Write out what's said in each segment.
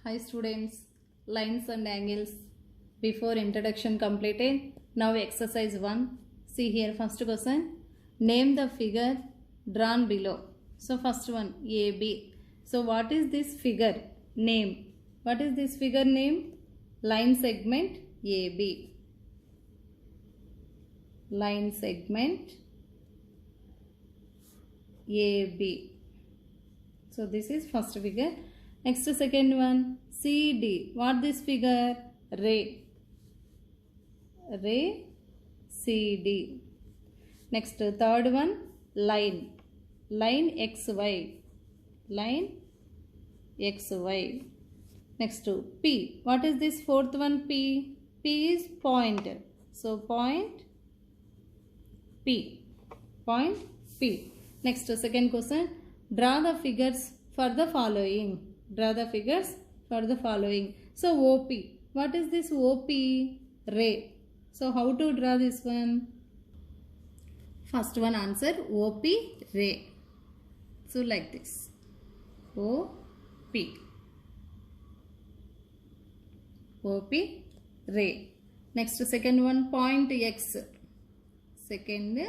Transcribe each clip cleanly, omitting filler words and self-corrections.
Hi students, lines and angles. Before introduction completed, now exercise 1. See here first question. Name the figure drawn below. So first one AB. So what is this figure? Name. What is this figure name? Line segment AB. Line segment AB. So this is first figure. Next second one CD. What this figure? Ray. Ray CD. Next third one line. Line XY. Line XY. Next P. What is this fourth one? P. P is point. So point P. Point P. Next second question. Draw the figures for the following. Draw the figures for the following. So OP. What is this OP? Ray. So how to draw this one? First one answer OP ray. So like this. OP. OP ray. Next second one point X. Second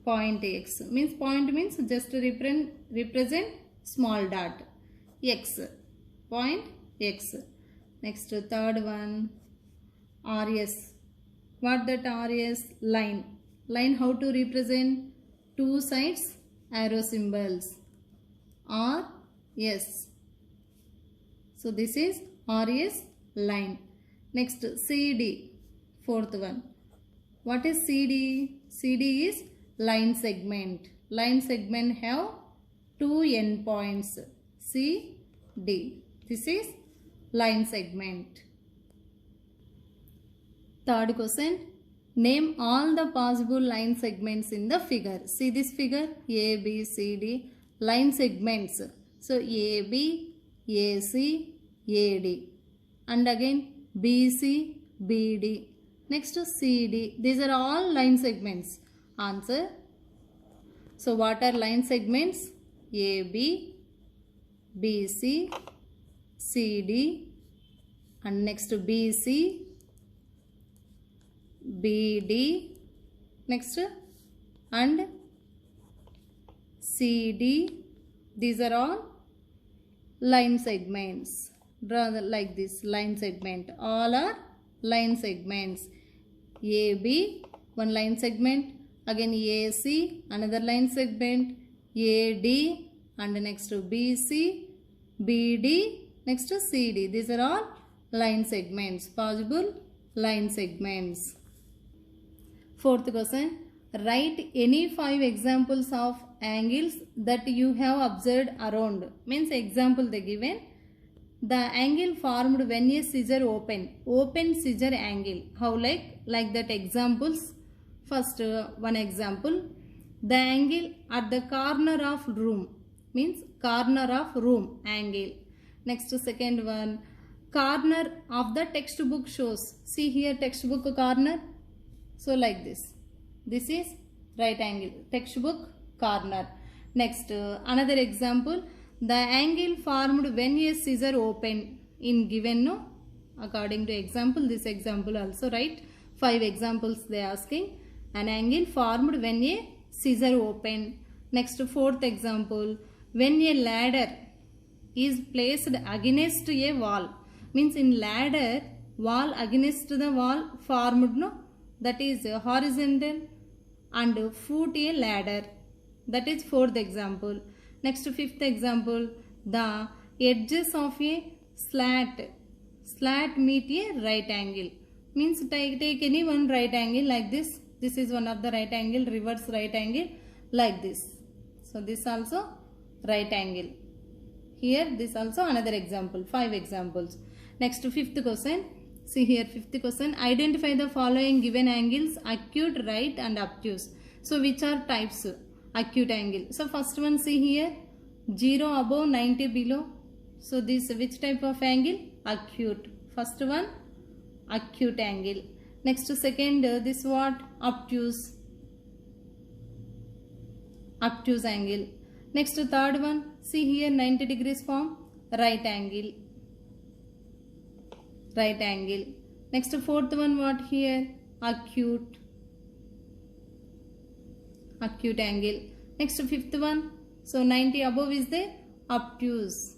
point X means point means just represent small dot. X. Point X. Next third one RS. What that RS? Line. Line how to represent? Two sides arrow symbols. RS. So this is RS line. Next CD. Fourth one. What is CD? CD is line segment. Line segment have two endpoints. CD. This is line segment. Third question. Name all the possible line segments in the figure. See this figure A, B, C, D. Line segments. So A, B, AC, AD. And again BC, BD. Next CD. These are all line segments. Answer. So what are line segments? AB, BC, CD, and next BC, BD, next and CD. These are all line segments. Draw like this line segment. All are line segments. AB, one line segment. Again AC, another line segment. AD, and next to BC, BD, next to CD. These are all line segments, possible line segments. Fourth question. Write any 5 examples of angles that you have observed around. Means example they given. The angle formed when a scissor open. Open scissor angle. How like that examples. First one example. The angle at the corner of room. Means corner of room angle. Next second one. Corner of the textbook shows. See here textbook corner. So like this. This is right angle. Textbook corner. Next another example. The angle formed when a scissor open. In given no. According to example. This example also write. 5 examples they asking. An angle formed when a scissor open. Next fourth example. When a ladder is placed against a wall. Means in ladder wall against the wall formed no. That is horizontal and foot a ladder. That is fourth example. Next fifth example. The edges of a slat. Slat meet a right angle. Means take any one right angle like this. This is one of the right angle. Reverse right angle like this. So this also right angle. Here this also another example. 5 examples. Next fifth question. See here fifth question. Identify the following given angles: acute, right and obtuse. So which are types? Acute angle. So first one see here 0 above 90 below. So this which type of angle? Acute. First one acute angle. Next second this what? Obtuse. Obtuse angle. Next third one, see here 90 degrees form right angle. right angle. Next fourth one, what here? Acute angle. Next fifth one, so 90 above is the obtuse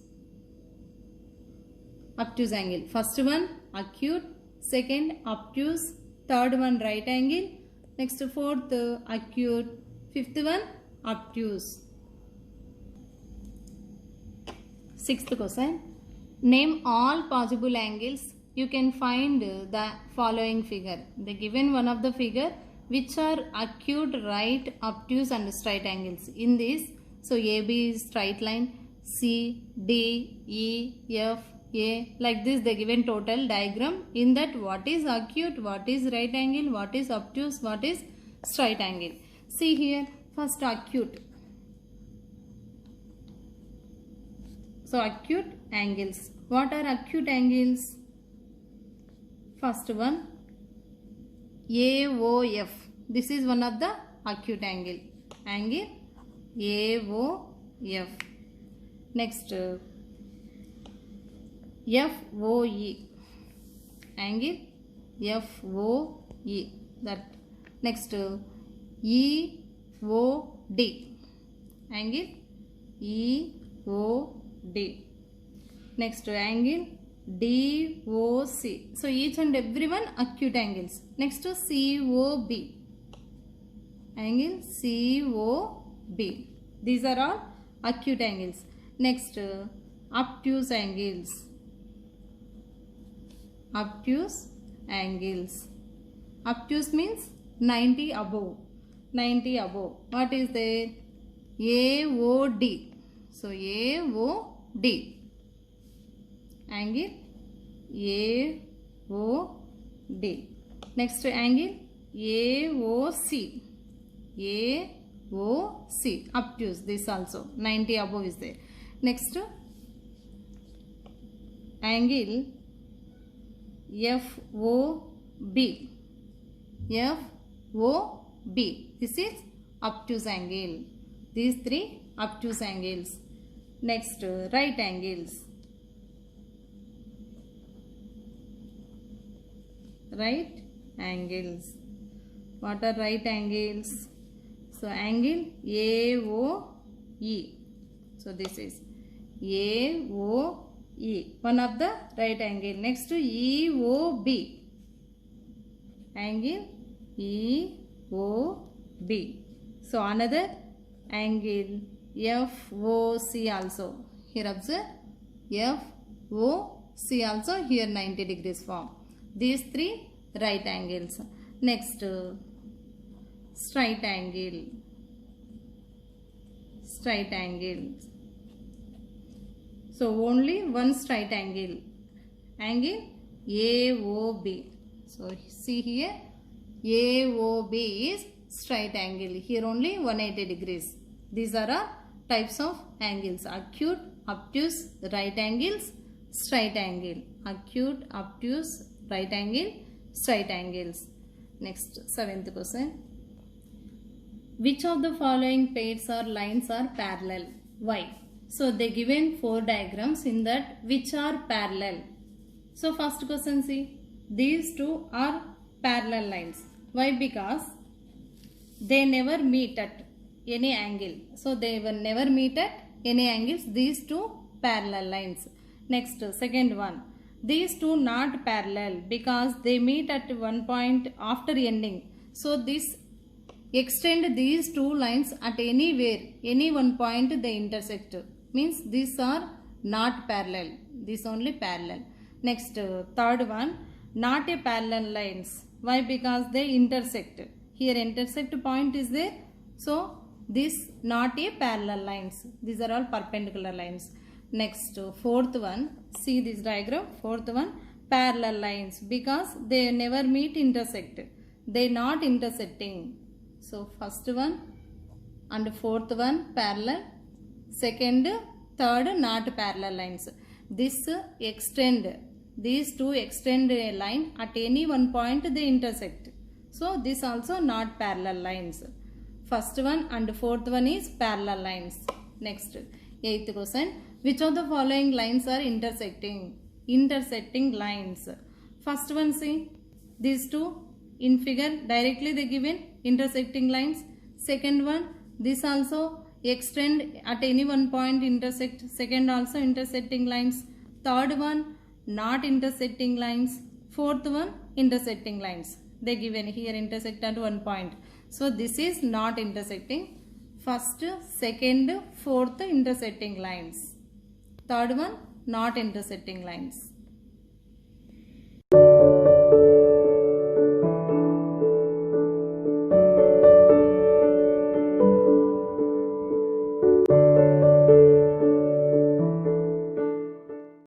angle. First one acute, second obtuse, third one right angle, next fourth acute, fifth one obtuse. Sixth question, name all possible angles. You can find the following figure. They given one of the figure which are acute, right, obtuse and straight angles. In this, so AB is straight line, C, D, E, F, A, like this they given total diagram. In that, what is acute, what is right angle, what is obtuse, what is straight angle. See here, first acute. So acute angles. What are acute angles? First one, AOF. This is one of the acute angle. Angle AOF. Next, FOE. Angle FOE. That. Next, EOD. Angle EOD. Next, angle DOC. So each and every one acute angles. Next to COB. Angle COB. These are all acute angles. Next, obtuse angles. Obtuse angles. Obtuse means 90 above. 90 above. What is there? AOD. So AOD. Angle AOD. Next angle AOC. AOC. Obtuse. This also 90 above is there. Next angle FOB. FOB. This is obtuse angle. These three obtuse angles. Next, right angles. Right angles. What are right angles? So angle AOE. So this is AOE. One of the right angle. Next to EOB. Angle EOB. So another angle FOC also. Here observe FOC also here 90 degrees form. These three right angles. Next, straight angle. Straight angle. So only one straight angle. Angle AOB. So see here AOB is straight angle. Here only 180 degrees. These are all types of angles. Acute, obtuse, right angles, straight angle. Acute, obtuse, right angle, straight angles. Next, 7th question. Which of the following pairs or lines are parallel? Why? So they given 4 diagrams in that which are parallel. So first question, see, these two are parallel lines. Why? Because they never meet at any angle. So they will never meet at any angles. These two parallel lines. Next, second one. These two not parallel because they meet at one point after ending. So this extend these two lines at anywhere, any one point they intersect. Means these are not parallel. These only parallel. Next, third one, not a parallel lines. Why? Because they intersect. Here intersect point is there. So this not a parallel lines. These are all perpendicular lines. Next, fourth one, see this diagram. Fourth one, parallel lines because they never meet, intersect. They not intersecting. So first one and fourth one parallel. Second, third not parallel lines. This extend. These two extend a line at any one point they intersect. So this also not parallel lines. First one and fourth one is parallel lines. Next, 8th question. Which of the following lines are intersecting? Intersecting lines. First one, see these two in figure directly they given intersecting lines. Second one, this also extend at any one point intersect. Second also intersecting lines. Third one not intersecting lines. Fourth one intersecting lines. They given here intersect at one point. So this is not intersecting. First, second, fourth intersecting lines. Third one not intersecting lines.